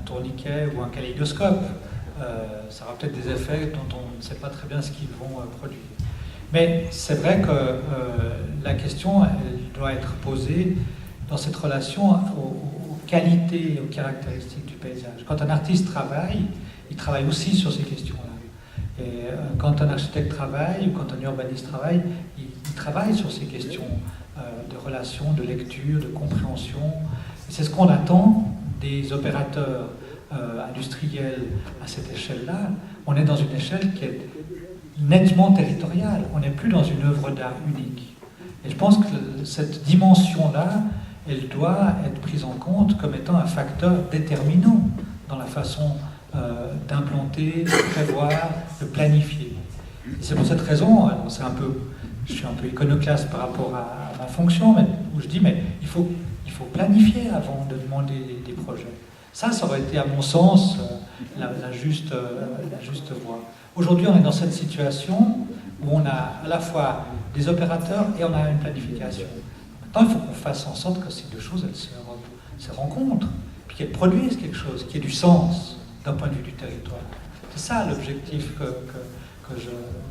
tourniquet ou un kaléidoscope. Ça aura peut-être des effets dont on ne sait pas très bien ce qu'ils vont produire. Mais c'est vrai que la question, elle doit être posée dans cette relation aux qualités et aux caractéristiques du paysage. Quand un artiste travaille, il travaille aussi sur ces questions-là. Et quand un architecte travaille, ou quand un urbaniste travaille, il travaille sur ces questions de relation, de lecture, de compréhension. Et c'est ce qu'on attend des opérateurs industriels à cette échelle-là. On est dans une échelle qui est nettement territoriale. On n'est plus dans une œuvre d'art unique. Et je pense que cette dimension-là, elle doit être prise en compte comme étant un facteur déterminant dans la façon d'implanter, de prévoir, de planifier. Et c'est pour cette raison, alors je suis un peu iconoclaste par rapport à ma fonction, où je dis, mais il faut planifier avant de demander des projets. Ça aurait été, à mon sens, la juste voie. Aujourd'hui, on est dans cette situation où on a à la fois des opérateurs et on a une planification. Maintenant, il faut qu'on fasse en sorte que ces deux choses, elles se rencontrent, puis qu'elles produisent quelque chose qui ait du sens d'un point de vue du territoire. C'est ça l'objectif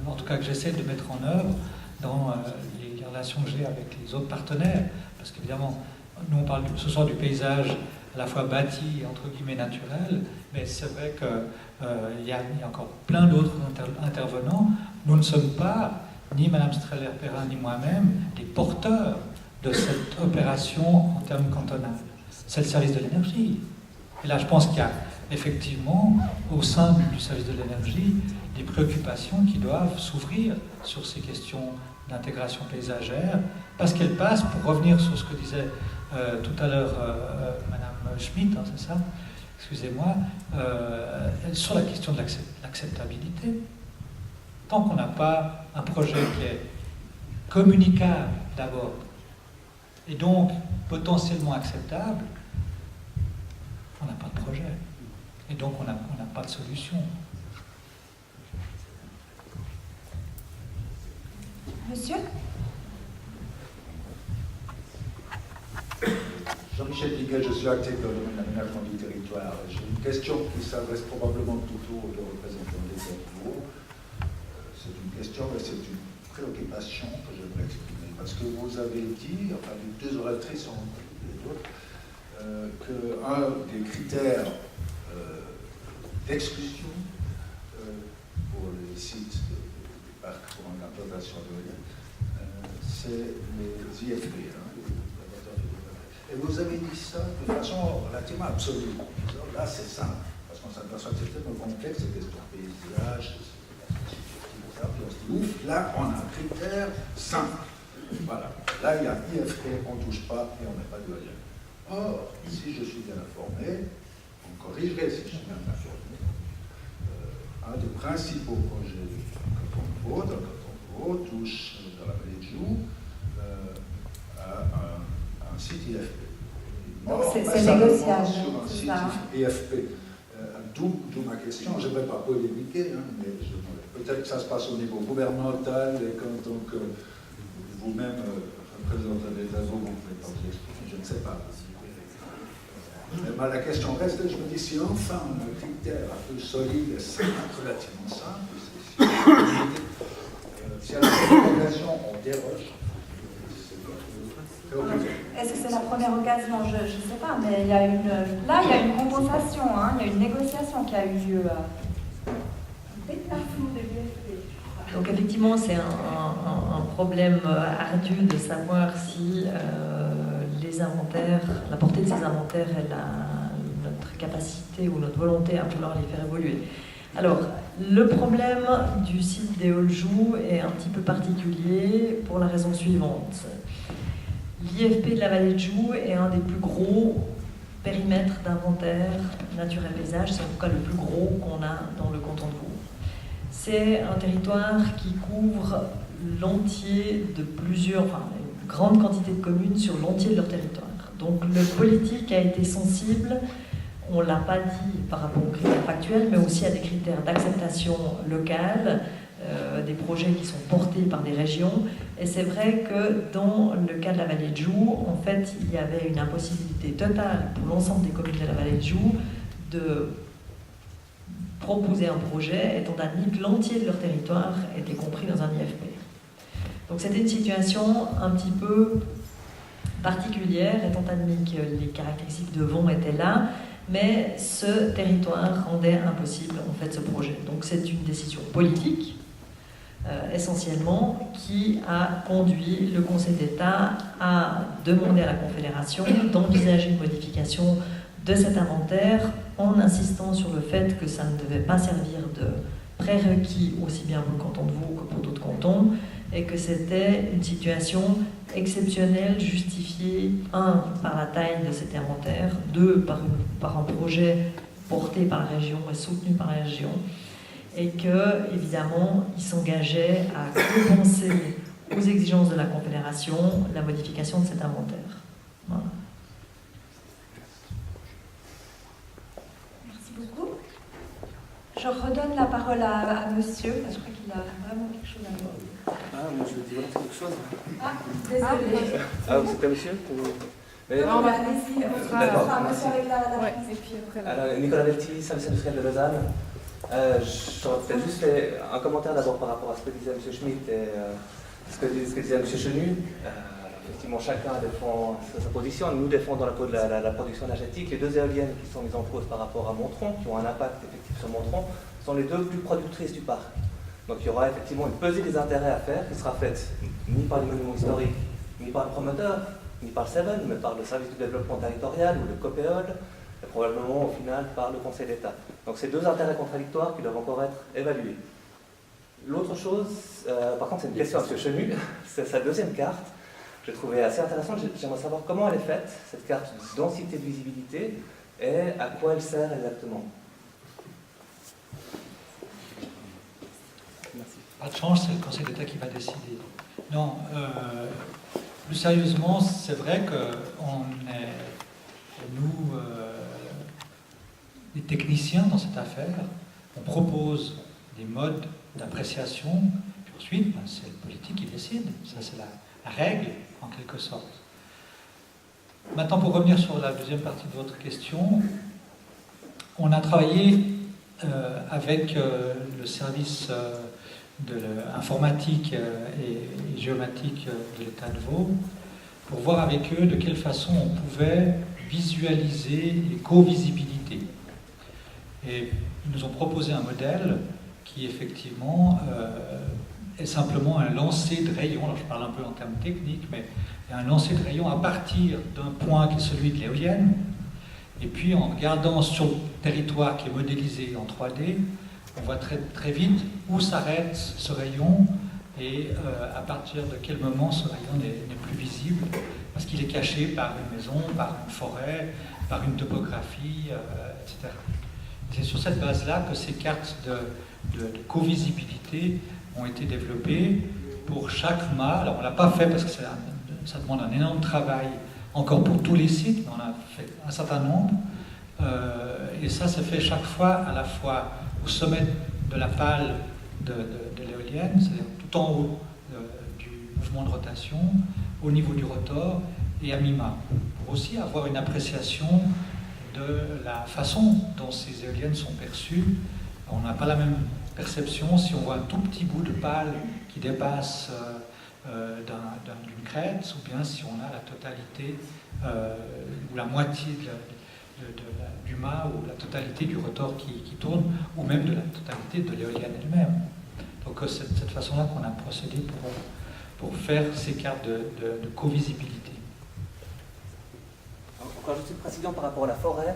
en tout cas que j'essaie de mettre en œuvre dans les relations que j'ai avec les autres partenaires. Parce qu'évidemment, nous on parle ce soir du paysage à la fois bâti et entre guillemets naturel, mais c'est vrai qu'il y a encore plein d'autres intervenants. Nous ne sommes pas, ni Mme Streller-Perrin ni moi-même, des porteurs de cette opération en termes cantonaux. C'est le service de l'énergie. Et là, je pense qu'il y a effectivement, au sein du service de l'énergie, des préoccupations qui doivent s'ouvrir sur ces questions d'intégration paysagère, parce qu'elles passent, pour revenir sur ce que disait tout à l'heure Madame Schmitt, hein, c'est ça, excusez-moi, sur la question de l'acceptabilité. Tant qu'on n'a pas un projet qui est communicable d'abord, et donc potentiellement acceptable, on n'a pas de projet. Et donc on n'a pas de solution. Monsieur ? Jean-Michel Piguet, je suis actif dans le domaine de l'aménagement du territoire. J'ai une question qui s'adresse probablement plutôt aux représentants des autres. C'est une question, mais c'est une préoccupation que j'aimerais exprimer. Parce que vous avez dit, enfin les deux oratrices ont les autres, qu'un des critères d'exclusion pour les sites des parcs pour l'implantation d'éoliennes, c'est les IFP. Et vous avez dit ça de façon relativement absolue. Là, c'est simple, parce qu'on s'aperçoit que c'est tellement complexe, ces questions de paysage, puis on se dit, ouf, là, on a un critère simple. Voilà. Là, il y a IFP, on ne touche pas et on n'a pas d'éoliennes. Or, si je suis bien informé, on corrigerait si je suis bien informé, un des principaux projets du canton de Vaud touche dans la vallée de Joux à un site IFP. Donc c'est négociable. Sur un site IFP. D'où ma question, je ne vais pas polémiquer, hein, mais peut-être que ça se passe au niveau gouvernemental et qu'en tant que vous-même représentant des travaux, vous ne pouvez pas vous expliquer, je ne sais pas. Mais la question reste, je me dis, si enfin on a un critère un peu solide et simple, relativement simple, si à la première occasion on déroge, est-ce que c'est la première occasion? Je ne sais pas, mais il y a une compensation, hein, il y a une négociation qui a eu lieu. Donc effectivement, c'est un problème ardu de savoir si les inventaires, la portée de ces inventaires et notre capacité ou notre volonté à vouloir les faire évoluer. Alors, le problème du site d'Éole-Joux est un petit peu particulier pour la raison suivante. L'IFP de la vallée de Joux est un des plus gros périmètres d'inventaire nature et paysage, c'est en tout cas le plus gros qu'on a dans le canton de Vaud. C'est un territoire qui couvre l'entier de une grande quantité de communes sur l'entier de leur territoire. Donc le politique a été sensible, on ne l'a pas dit par rapport aux critères factuels, mais aussi à des critères d'acceptation locale, des projets qui sont portés par des régions. Et c'est vrai que dans le cas de la vallée de Joux, en fait, il y avait une impossibilité totale pour l'ensemble des communes de la vallée de Joux de proposer un projet étant admis que l'entier de leur territoire était compris dans un IFP. Donc c'était une situation un petit peu particulière, étant admis que les caractéristiques de Vont étaient là, mais ce territoire rendait impossible en fait ce projet. Donc c'est une décision politique, essentiellement, qui a conduit le Conseil d'État à demander à la Confédération d'envisager une modification de cet inventaire en insistant sur le fait que ça ne devait pas servir de prérequis aussi bien pour le canton de Vaud que pour d'autres cantons, et que c'était une situation exceptionnelle, justifiée, 1, par la taille de cet inventaire, 2, par un projet porté par la région et soutenu par la région, et que, évidemment, il s'engageait à compenser aux exigences de la Confédération la modification de cet inventaire. Voilà. Merci beaucoup. Je redonne la parole à monsieur. Je crois qu'il a vraiment quelque chose à dire. Ah, moi je veux dire quelque chose. Ah, désolé. Ah, c'était monsieur mais... Non, mais allez-y, on fera monsieur avec la Ouais, et puis après là. Alors, Nicolas Velti, service industriel de Lausanne. J'aurais peut-être juste fait un commentaire d'abord par rapport à ce que disait M. Schmitt et ce que disait M. Chenu. Effectivement, chacun défend sa position. Nous défendons la production énergétique. Les 2 éoliennes qui sont mises en cause par rapport à Montron, qui ont un impact effectif sur Montron, sont les 2 plus productrices du parc. Donc il y aura effectivement une pesée des intérêts à faire qui sera faite ni par les monuments historiques, ni par le promoteur, ni par le Seven, mais par le service du développement territorial ou le COPEOL, et probablement au final par le Conseil d'État. Donc c'est 2 intérêts contradictoires qui doivent encore être évalués. L'autre chose, par contre c'est une question à M. Chenu, c'est sa 2e carte. Je l'ai trouvée assez intéressante. J'aimerais savoir comment elle est faite, cette carte de densité de visibilité, et à quoi elle sert exactement. Merci. Pas de chance, c'est le Conseil d'État qui va décider. Non, plus sérieusement, c'est vrai que nous, les techniciens dans cette affaire, on propose des modes d'appréciation, puis ensuite, c'est le politique qui décide. Ça, c'est la règle, en quelque sorte. Maintenant, pour revenir sur la 2e partie de votre question, on a travaillé avec le service informatique et géomatique de l'État de Vaud pour voir avec eux de quelle façon on pouvait visualiser les co-visibilités. Et ils nous ont proposé un modèle qui effectivement est simplement un lancer de rayons, alors je parle un peu en termes techniques, mais un lancer de rayons à partir d'un point qui est celui de l'éolienne, et puis en regardant sur le territoire qui est modélisé en 3D, on voit très, très vite où s'arrête ce rayon et à partir de quel moment ce rayon n'est plus visible, parce qu'il est caché par une maison, par une forêt, par une topographie, etc. C'est sur cette base-là que ces cartes de co-visibilité ont été développées pour chaque mât. Alors on ne l'a pas fait parce que ça demande un énorme travail encore pour tous les sites, mais on a fait un certain nombre. Et ça s'est fait chaque fois à la fois au sommet de la pale de l'éolienne, c'est-à-dire tout en haut du mouvement de rotation, au niveau du rotor et à mi-mât, pour aussi avoir une appréciation de la façon dont ces éoliennes sont perçues. On n'a pas la même perception si on voit un tout petit bout de pale qui dépasse d'une crête, ou bien si on a la totalité ou la moitié du mât ou la totalité du rotor qui tourne, ou même de la totalité de l'éolienne elle-même. Donc c'est de cette façon-là qu'on a procédé pour faire ces cartes de co-visibilité. Encore juste une précision par rapport à la forêt.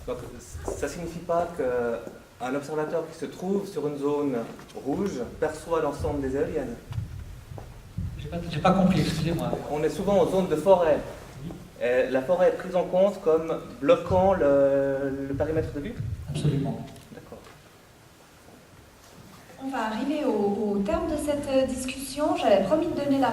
Donc, ça ne signifie pas qu'un observateur qui se trouve sur une zone rouge perçoit l'ensemble des éoliennes. J'ai pas compris, excusez-moi. On est souvent en zone de forêt. Et la forêt est prise en compte comme bloquant le périmètre de vue? Absolument. D'accord. On va arriver au terme de cette discussion. J'avais promis de donner la